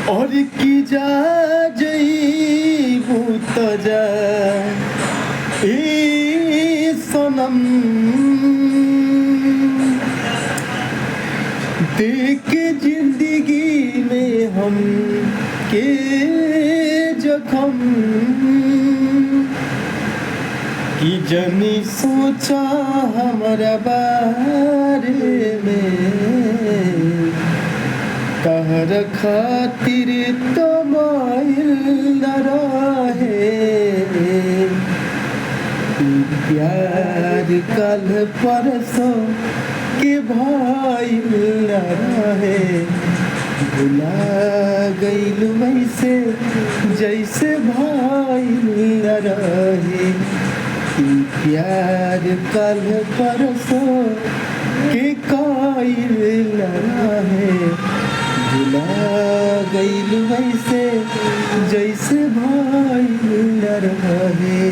और की जा जईबू त जा ए सनम देख जिंदगी में हम के जखम कि जनी सोचा हमारा बारे में कहर खातिर तो माइल न रहे प्यार कल परसों के भाई न रहे भुला गईल वैसे जैसे भाई न रहे प्यार कल परसों के कायल न रहे भुला गईल वैसे जैसे भाई न रहे।